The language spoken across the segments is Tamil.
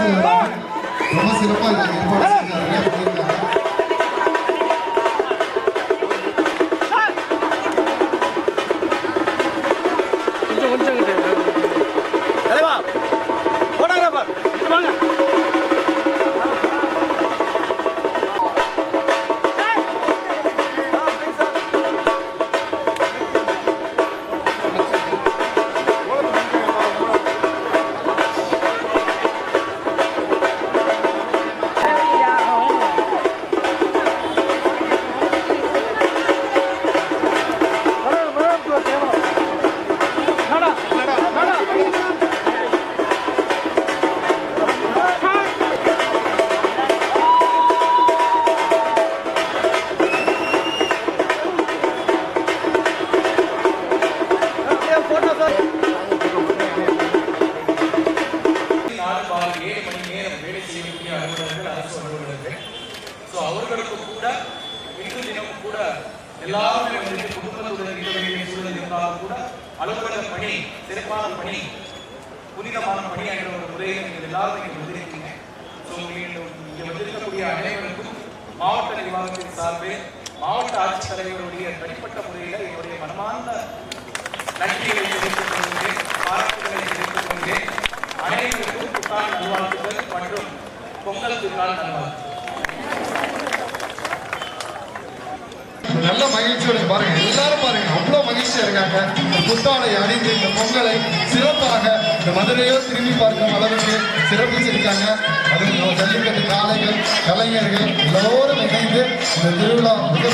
ரொம்ப சிறப்பாக ஏற்பாடு செஞ்சாங்க. அவர்களுக்கு கூட இன்று தினம் கூட எல்லாருமே குடும்பத்துடன் சூழல் இருந்தாலும் கூட அலுவலக பணி சிறப்பான பணி புனிதமான பணி என்ற ஒரு முறையை நீங்கள் எல்லாரும் இங்கே வந்திருக்கீங்க. இங்கே வந்திருக்கக்கூடிய அனைவருக்கும் மாவட்ட நிர்வாகத்தின் சார்பில் மாவட்ட ஆட்சித்தலைவருடைய தனிப்பட்ட முறையில் என்னுடைய மனமார்ந்த நன்றிகளை தெரிவித்துக் கொள்கிறேன், பாராட்டுகளை தெரிவித்துக் கொள்கிறேன். அனைவருக்கும் புத்தாண்டு நல்வாழ்த்துக்கள் மற்றும் பொங்கல் திருநாள் நல்வாழ்த்துக்கள். நல்ல மகிழ்ச்சியோட பாருங்க, எல்லாரும் பாருங்க அவ்வளவு மகிழ்ச்சியா இருக்காங்க. புத்தாடை அணிந்து இந்த பொங்கலை சிறப்பாக இந்த மதுரையோ திரும்பி பார்க்கும் அளவுக்கு சிறப்பிச்சிருக்காங்க. அது ஜல்லிக்கட்டு காளைகள், கலைஞர்கள் எல்லோரும் இணைந்து இந்த திருவிழா மிக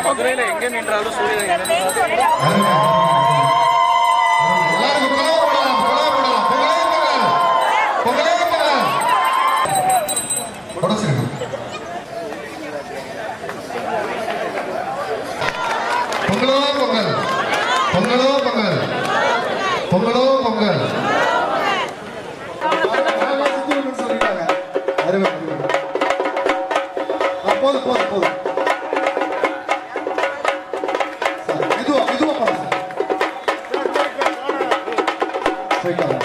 மதுரையில் எங்கே நின்றாலும் சூரியன் பொங்கலோ பொங்கல், பொங்கலோ பொங்கல். சொல்லிட்டாங்க. போதும் போதும் போதும். இதுவா பண்ண போயிட்டாங்க.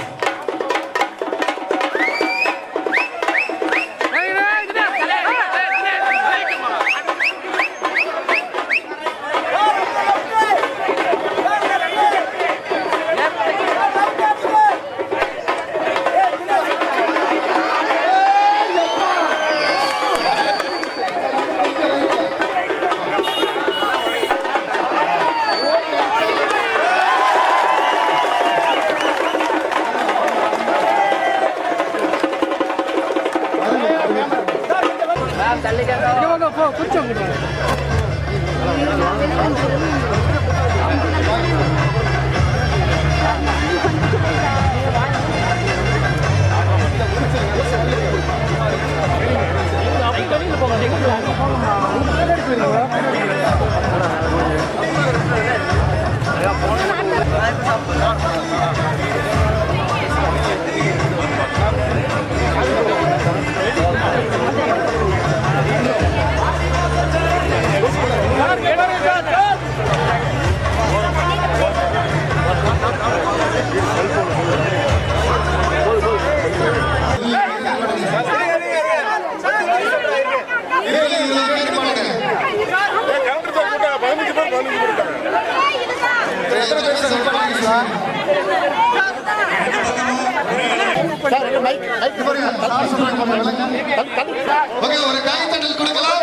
ஓகே, ஒரு கைத்தட்டல் கொடுக்கலாம்.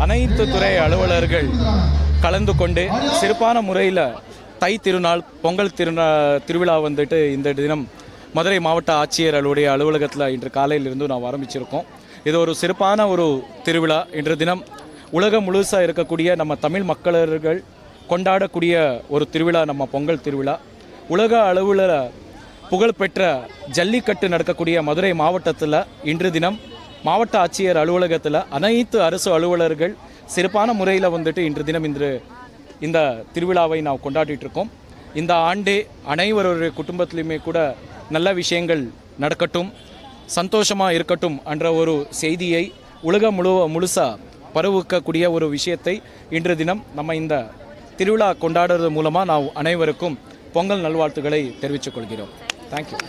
அனைத்து துறை அலுவலர்கள் கலந்து கொண்டு சிறப்பான முறையில் தை திருநாள் பொங்கல் திருவிழா வந்துட்டு இந்த தினம் மதுரை மாவட்ட ஆட்சியர் அலுவலகத்தில் இன்று காலையிலிருந்து நாம் ஆரம்பிச்சிருக்கோம். இது ஒரு சிறப்பான ஒரு திருவிழா. இன்று தினம் உலகம் முழுசாக இருக்கக்கூடிய நம்ம தமிழ் மக்களர்கள் கொண்டாடக்கூடிய ஒரு திருவிழா நம்ம பொங்கல் திருவிழா. உலக அளவில் புகழ்பெற்ற ஜல்லிக்கட்டு நடக்கக்கூடிய மதுரை மாவட்டத்தில் இன்று தினம் மாவட்ட ஆட்சியர் அலுவலகத்தில் அனைத்து அரசு அலுவலர்கள் சிறப்பான முறையில் வந்துட்டு இன்று தினம் இந்த திருவிழாவை நாம் கொண்டாடிட்டு இருக்கோம். இந்த ஆண்டே அனைவருடைய குடும்பத்திலையுமே கூட நல்ல விஷயங்கள் நடக்கட்டும், சந்தோஷமாக இருக்கட்டும் என்ற ஒரு செய்தியை உலகம் முழுசாக பரவுக்கக்கூடிய ஒரு விஷயத்தை இன்று தினம் நம்ம இந்த திருவிழா கொண்டாடுறது மூலமாக நாம் அனைவருக்கும் பொங்கல் நல்வாழ்த்துக்களை தெரிவித்துக் கொள்கிறோம். தேங்க்யூ.